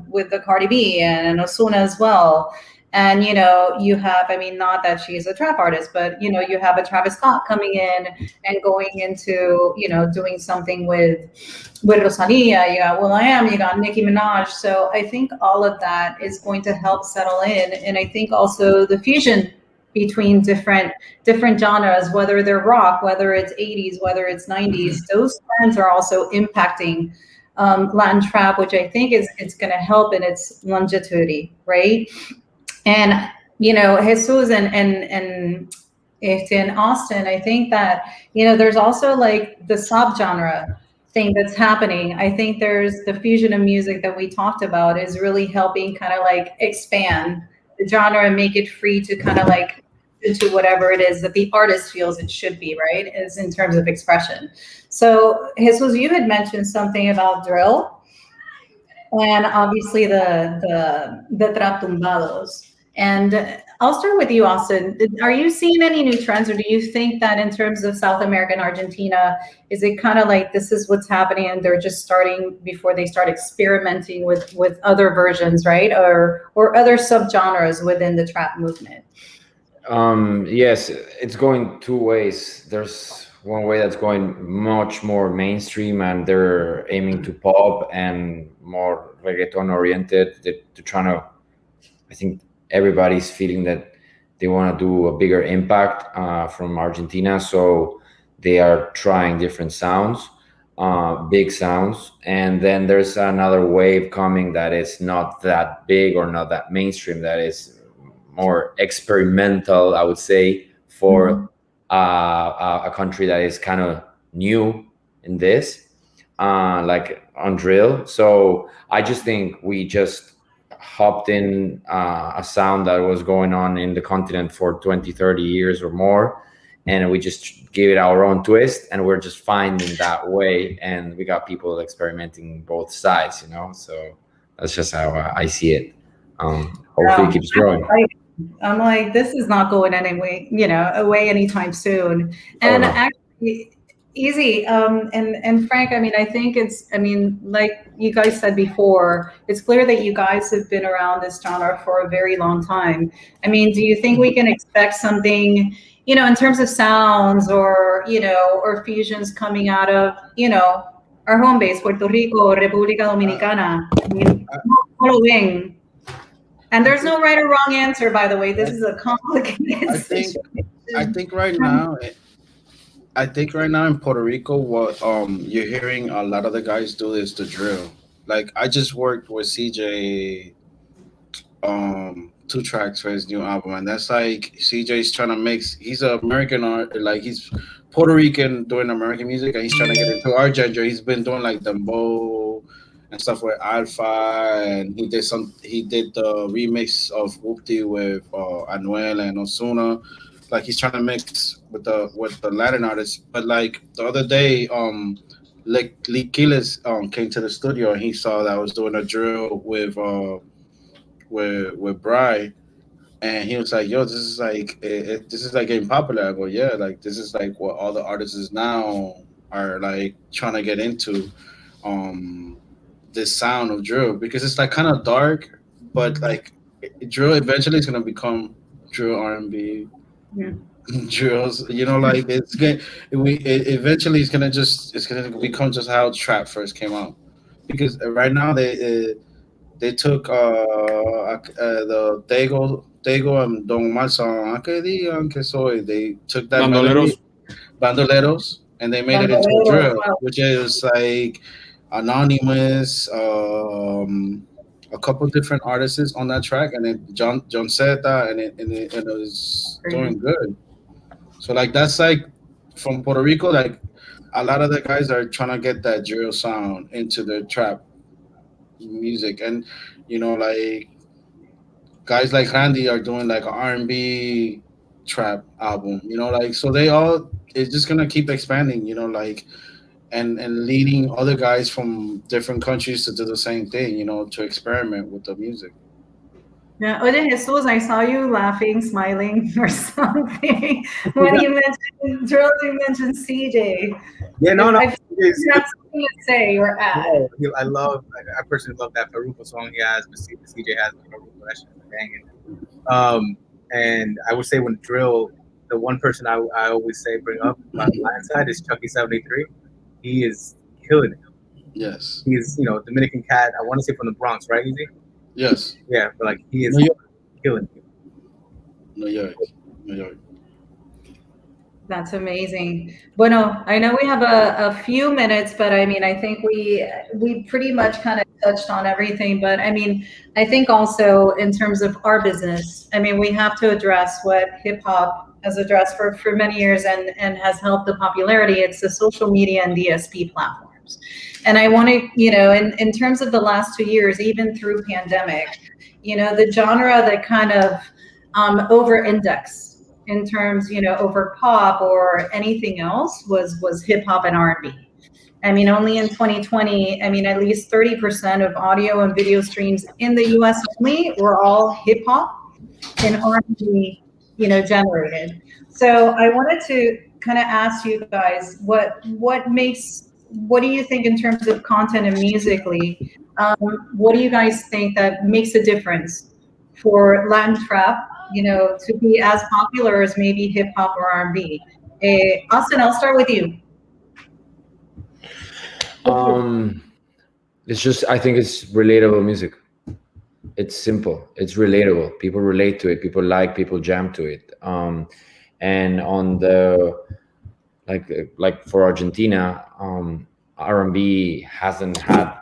with the Cardi B and Ozuna as well. And, you have, not that she's a trap artist, but, you have a Travis Scott coming in and going into, doing something with Rosalía, you got will.i.am, you got Nicki Minaj. So I think all of that is going to help settle in. And I think also the fusion between different genres, whether they're rock, whether it's 80s, whether it's 90s, those trends are also impacting Latin trap, which I think it's going to help in its longevity, right? And Jesus and in Austin, I think that there's also like the subgenre thing that's happening. I think there's the fusion of music that we talked about is really helping kind of like expand the genre and make it free to kind of like into whatever it is that the artist feels it should be, right? Is in terms of expression. So Jesus, you had mentioned something about drill and obviously the trap tumbados. And I'll start with you, Austin. Are you seeing any new trends, or do you think that in terms of South America and Argentina, is it kind of like this is what's happening and they're just starting before they start experimenting with other versions, right? Or other subgenres within the trap movement? Yes, it's going two ways. There's one way that's going much more mainstream, and they're aiming to pop and more reggaeton oriented. They're trying to, I think everybody's feeling that they want to do a bigger impact from Argentina, so they are trying different sounds, big sounds. And then there's another wave coming that is not that big or not that mainstream, that is more experimental, I would say, for a country that is kind of new in this, like on drill. So I just think we just hopped in a sound that was going on in the continent for 20, 30 years or more, and we just gave it our own twist, and we're just finding that way, and we got people experimenting both sides, so that's just how I see it. Hopefully it keeps growing. I'm like, this is not going away anytime soon. And actually, easy. And Frank, I think like you guys said before, it's clear that you guys have been around this genre for a very long time. Do you think we can expect something, in terms of sounds or fusions coming out of, our home base, Puerto Rico, República Dominicana? Following. And there's no right or wrong answer, by the way. This is a complicated situation. I think right now in Puerto Rico, what you're hearing a lot of the guys do is the drill. Like I just worked with CJ 2 tracks for his new album, and that's like CJ's trying to mix. He's an American art, like he's Puerto Rican doing American music, and he's trying to get into our genre. He's been doing like dembow and stuff with Alpha, and he did the remix of Whoopty with Anuel and Ozuna. Like he's trying to mix with the Latin artists. But like the other day, like Lee Quiles came to the studio and he saw that I was doing a drill with Bry, and he was like, "Yo, this is like this is like getting popular." I go, "Yeah, like this is like what all the artists now are like trying to get into." This sound of drill, because it's like kind of dark, but like drill eventually is gonna become drill R&B, drills. Like eventually it's gonna become just how trap first came out. Because right now they took the Tego and Don Omar song "Que digan que soy." They took that Bandoleros, and they made it into a drill, which is like Anonymous, a couple different artists on that track, and then John Zeta, and it was doing good. So like that's like from Puerto Rico, like a lot of the guys are trying to get that drill sound into their trap music, and like guys like Randy are doing like an R&B trap album, like so it's just gonna keep expanding, like. And leading other guys from different countries to do the same thing, to experiment with the music. Yeah, Oye, Jesus, I saw you laughing, smiling, or something when you mentioned drill. You mentioned CJ. Yeah, no. I have something to say or add. I personally love that Faruko song he has, but CJ has Faruko. That shit's banging. And I would say when drill, the one person I always say bring up on the line side is Chucky 73. He is killing it. Yes. He's, Dominican cat. I want to say from the Bronx, right, Easy? Yes. Yeah, but like he is killing it. New York. That's amazing. Bueno, I know we have a few minutes, but I mean, I think we pretty much kind of touched on everything. But I mean, I think also in terms of our business, I mean, we have to address what hip hop has addressed for many years and has helped the popularity. It's the social media and DSP platforms. And I want to, in terms of the last 2 years, even through pandemic, the genre that kind of over-indexed in terms, over pop or anything else was hip hop and R&B. I mean, only in 2020, I mean, at least 30% of audio and video streams in the US only were all hip hop and R&B, generated. So I wanted to kind of ask you guys, what do you think in terms of content and musically? What do you guys think that makes a difference for Latin trap, to be as popular as maybe hip hop or R&B? Austin, I'll start with you. It's just, I think it's relatable music. It's simple. It's relatable. People relate to it. People jam to it. And on the, like for Argentina, R&B hasn't had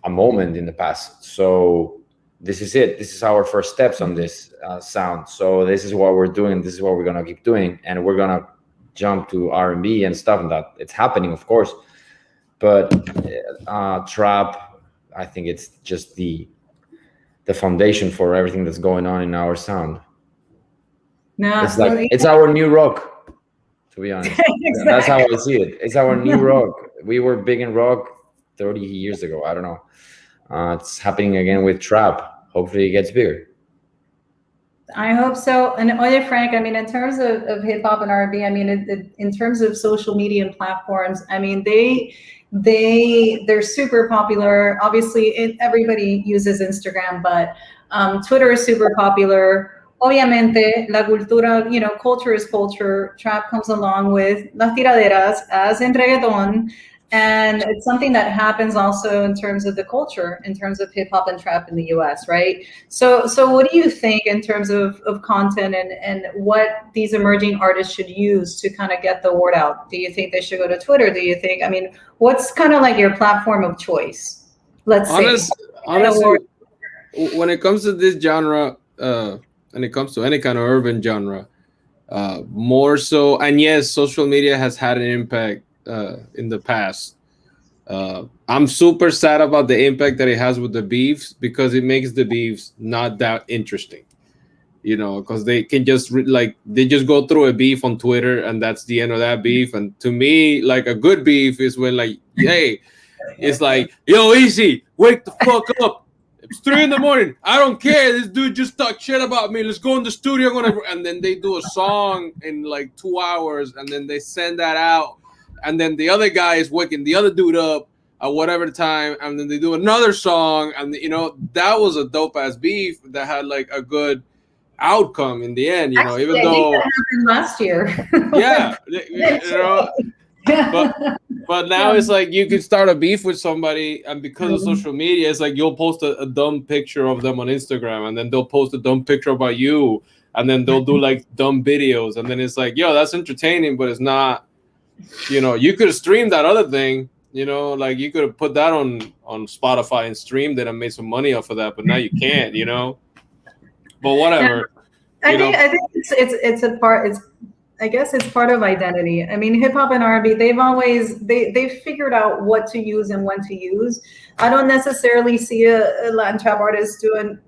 a moment in the past. So this is it. This is our first steps on this sound. So this is what we're doing. This is what we're gonna keep doing, and we're gonna jump to R&B and stuff. And that it's happening, of course. But trap, I think it's just the foundation for everything that's going on in our sound. No, it's like it's our new rock, to be honest. Exactly. That's how I see it. It's our new rock. We were big in rock 30 years ago. I don't know. It's happening again with trap. Hopefully it gets bigger. I hope so. And Oye, Frank, I mean, in terms of hip hop and R&B, I mean, in terms of social media and platforms, I mean, they're super popular. Obviously, everybody uses Instagram, but Twitter is super popular. Obviamente, la cultura, culture is culture. Trap comes along with las tiraderas, as in reggaeton. And it's something that happens also in terms of the culture, in terms of hip hop and trap in the US, right? So what do you think in terms of content and what these emerging artists should use to kind of get the word out? Do you think they should go to Twitter? Do you think, I mean, what's kind of like your platform of choice? Let's say. Honestly, when it comes to this genre, when it comes to any kind of urban genre, more so, and yes, social media has had an impact in the past. I'm super sad about the impact that it has with the beefs, because it makes the beefs not that interesting, because they can just they just go through a beef on Twitter and that's the end of that beef. And to me, like, a good beef is when, like, hey, it's like, yo, Easy, wake the fuck up. It's 3 a.m. I don't care. This dude just talked shit about me. Let's go in the studio. And then they do a song in like 2 hours, and then they send that out. And then the other guy is waking the other dude up at whatever time, and then they do another song, and that was a dope ass beef that had like a good outcome in the end. Actually, even I though think that happened last year. Yeah, but now it's like you could start a beef with somebody, and because of social media, it's like you'll post a dumb picture of them on Instagram, and then they'll post a dumb picture about you, and then they'll do like dumb videos, and then it's like, yo, that's entertaining, but it's not. You could have streamed that other thing, like you could have put that on Spotify and streamed it and made some money off of that, but now you can't, but whatever. I think it's a part. I guess it's part of identity. I mean, hip hop and R&B, they've figured out what to use and when to use. I don't necessarily see a Latin trap artist doing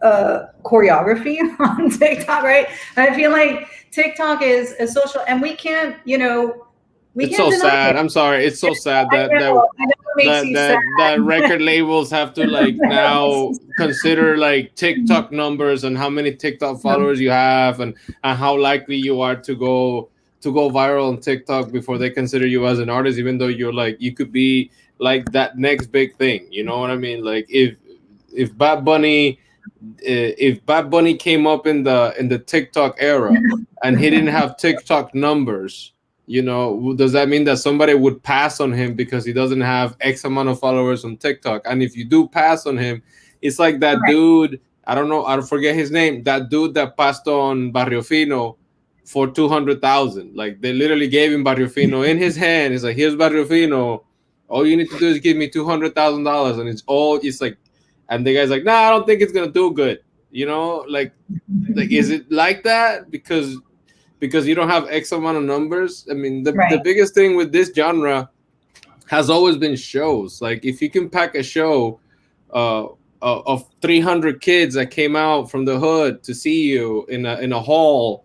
choreography on TikTok, right? I feel like TikTok is a social, and we can't, it's so sad. I'm sorry. It's so sad that record labels have to like now consider like TikTok numbers and how many TikTok followers you have, and how likely you are to go viral on TikTok before they consider you as an artist, even though you're like, you could be like that next big thing. You know what I mean? Like if Bad Bunny came up in the TikTok era and he didn't have TikTok numbers, does that mean that somebody would pass on him because he doesn't have X amount of followers on TikTok? And if you do pass on him, it's like that dude, I don't know, I forget his name, that dude that passed on Barrio Fino for 200,000. Like they literally gave him Barrio Fino in his hand. It's like, here's Barrio Fino. All you need to do is give me $200,000, and it's like, and the guy's like, nah, I don't think it's gonna do good. You know, like is it like that because you don't have X amount of numbers? I mean, the biggest thing with this genre has always been shows. Like if you can pack a show of 300 kids that came out from the hood to see you in a hall,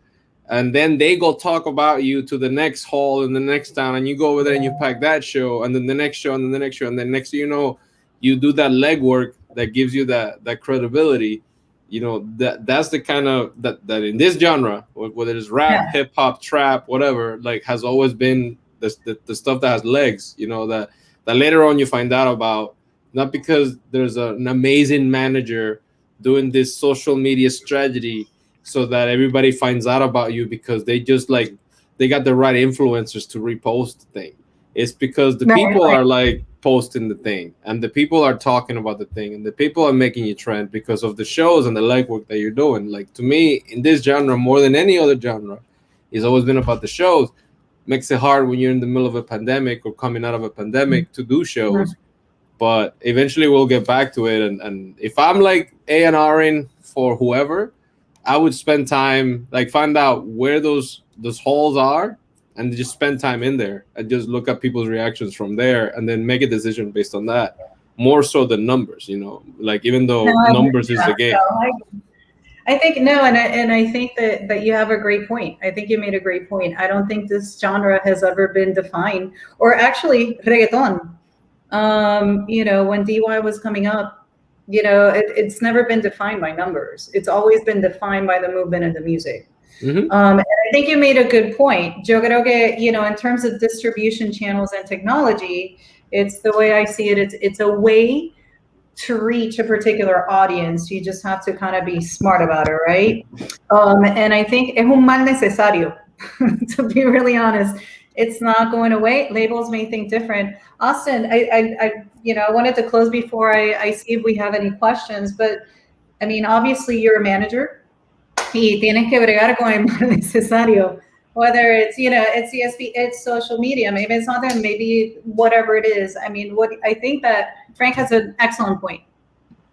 and then they go talk about you to the next hall in the next town, and you go over there and you pack that show, and then the next show, and then the next show, and then next thing you know, you do that legwork that gives you that credibility. You know, that's the kind of that in this genre, whether it's rap, hip hop, trap, whatever, like has always been the stuff that has legs. You know, that later on you find out about, not because there's an amazing manager doing this social media strategy so that everybody finds out about you because they just like they got the right influencers to repost the thing. It's because the people are like posting the thing, and the people are talking about the thing, and the people are making you trend because of the shows and the legwork that you're doing. Like to me, in this genre, more than any other genre, it's always been about the shows. Makes it hard when you're in the middle of a pandemic or coming out of a pandemic to do shows. But eventually we'll get back to it. And if I'm like A&Ring for whoever, I would spend time, like find out where those halls are and just spend time in there and just look at people's reactions from there and then make a decision based on that, more so than numbers, you know, like even though numbers is the game. I think and I think that you have a great point. I think you made a great point. I don't think this genre has ever been defined, or actually reggaeton. You know, when DY was coming up, you know, it's never been defined by numbers. It's always been defined by the movement of the music. And I think you made a good point. Yo creo que, you know, in terms of distribution channels and technology, it's the way I see it. It's a way to reach a particular audience. You just have to kind of be smart about it, right? And I think es un mal necesario, to be really honest. It's not going away. Labels may think different. Austin, I you know, I wanted to close before I see if we have any questions, but I mean, obviously you're a manager y tienes que bregar con el mal necesario, whether it's, you know, it's CSP, it's social media, maybe it's not them, maybe whatever it is. I mean, I think that Frank has an excellent point,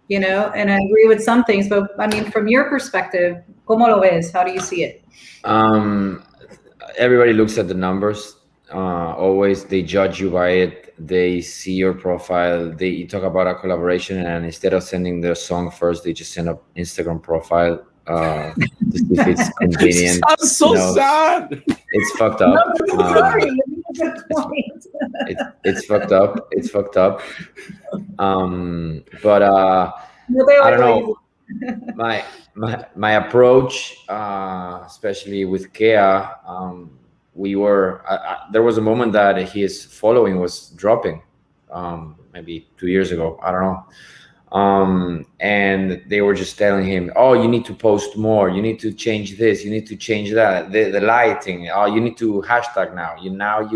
you know, and I agree with some things, but I mean, from your perspective, ¿cómo lo ves? How do you see it? Everybody looks at the numbers. Always they judge you by it. They see your profile. You talk about a collaboration, and instead of sending the song first, they just send an Instagram profile. Just if it's convenient. I'm so sad. It's fucked up. It's fucked up. It's fucked up. But I don't know. My approach, especially with Kea, we were. There was a moment that his following was dropping, maybe 2 years ago. I don't know. And they were just telling him, "Oh, you need to post more. You need to change this. You need to change that. The lighting. Oh, you need to hashtag now. You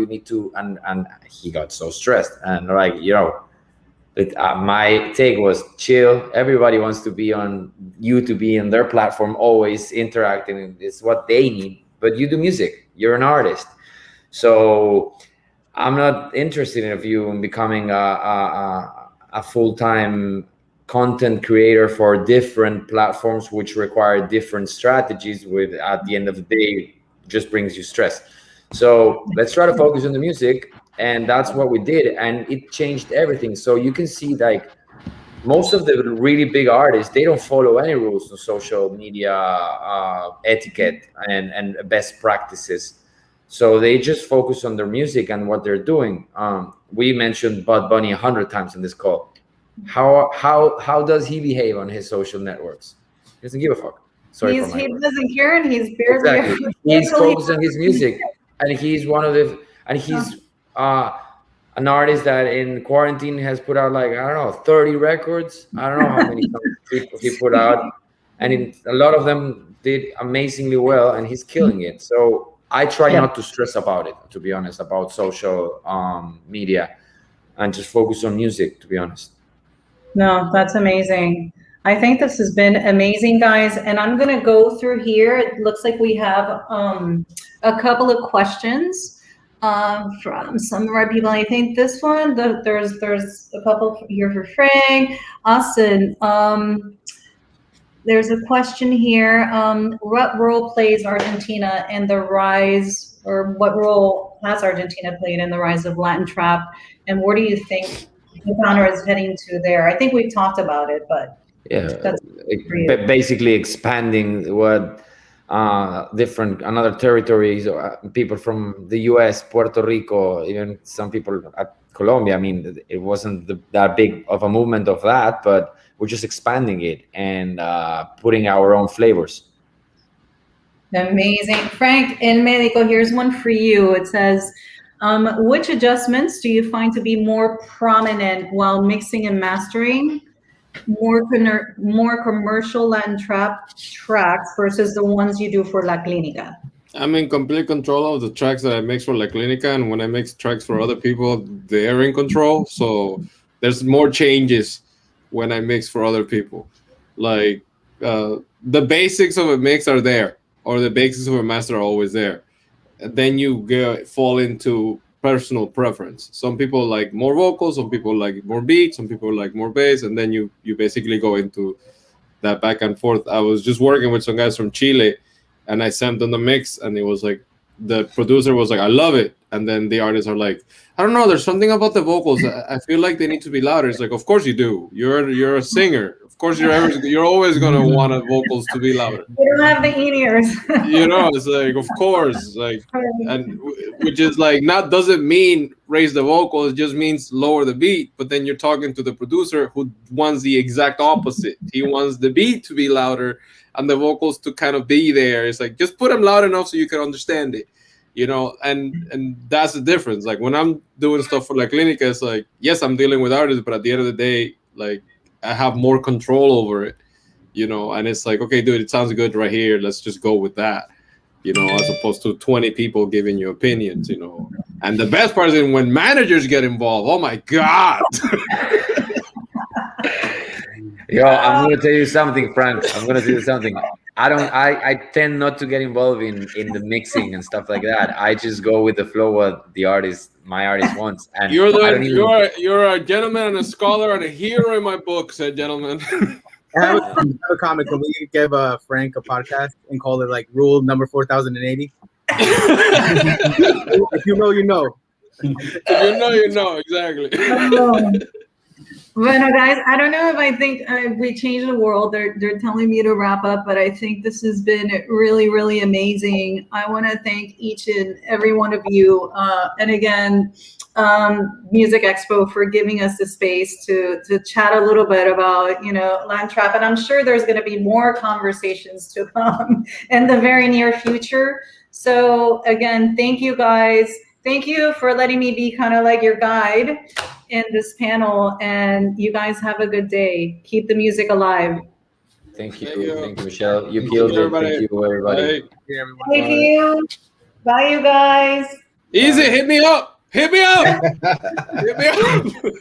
need to." And he got so stressed. And like, you know, my take was chill. Everybody wants to be on you to be in their platform, always interacting. It's what they need. But you do music. You're an artist. So I'm not interested in you in becoming a full-time content creator for different platforms, which require different strategies, with at the end of the day just brings you stress. So let's try to focus on the music, and that's what we did, and it changed everything. So you can see, like, most of the really big artists, they don't follow any rules on social media etiquette and best practices. So they just focus on their music and what they're doing. We mentioned Bud Bunny 100 times in this call. How does he behave on his social networks? He doesn't give a fuck. Sorry, he doesn't care, and he's barely. Exactly. He's focused on his music, and he's one of the. And he's an artist that in quarantine has put out, like, I don't know, 30 records. I don't know how many songs he put out, and a lot of them did amazingly well, and he's killing it. So I try not to stress about it, to be honest, about social media, and just focus on music, to be honest. No, that's amazing. I think this has been amazing, guys. And I'm going to go through here. It looks like we have a couple of questions from some of our people. I think this one, there's a couple here for Frank. Austin, there's a question here. What role plays Argentina in the rise, or what role has Argentina played in the rise of Latin trap? And where do you think the genre is heading to there? I think we've talked about it, but yeah, basically expanding what another territories, people from the U.S., Puerto Rico, even some people at Colombia. I mean, it wasn't that big of a movement of that, but we're just expanding it and putting our own flavors. Amazing. Frank, in Medico, here's one for you. It says, which adjustments do you find to be more prominent while mixing and mastering more commercial Latin trap tracks versus the ones you do for La Clinica? I'm in complete control of the tracks that I mix for La Clinica, and when I mix tracks for other people, they're in control. So there's more changes when I mix for other people. Like the basics of a mix are there, or the basics of a master are always there. And then you fall into personal preference. Some people like more vocals, some people like more beats, some people like more bass, and then you basically go into that back and forth. I was just working with some guys from Chile, and I sent them the mix, and it was like, the producer was like, I love it. And then the artists are like, I don't know, there's something about the vocals. I feel like they need to be louder. It's like, of course you do. You're a singer. Of course you're always going to want the vocals to be louder. You don't have the in-ears. You know, it's like, of course, like, and which is like, not doesn't mean raise the vocals, it just means lower the beat. But then you're talking to the producer who wants the exact opposite. He wants the beat to be louder and the vocals to kind of be there. It's like, just put them loud enough so you can understand it, you know, and that's the difference. Like when I'm doing stuff for La Clinica, it's like, yes, I'm dealing with artists, but at the end of the day, like, I have more control over it, you know, and it's like, okay, dude, it sounds good right here. Let's just go with that, you know, as opposed to 20 people giving you opinions, you know. And the best part is when managers get involved. Oh my God. Yo, I'm going to tell you something, Frank. I'm going to tell you something. I tend not to get involved in the mixing and stuff like that. I just go with the flow what my artist wants. And you're a gentleman and a scholar and a hero in my book, said gentleman. I have a comment. Can we give Frank a podcast and call it like rule number 4080? If you know, you know. If you know, exactly. Bueno, guys, I don't know if I think we changed the world. They're telling me to wrap up, but I think this has been really, really amazing. I want to thank each and every one of you. And again, Music Expo for giving us the space to chat a little bit about, you know, Latin trap. And I'm sure there's going to be more conversations to come in the very near future. So again, thank you guys. Thank you for letting me be kind of like your guide in this panel, and you guys have a good day. Keep the music alive. Thank you, Michelle. You killed it. Thank you, everybody. Thank you. Bye, you guys. Easy, hit me up. Hit me up. Hit me up.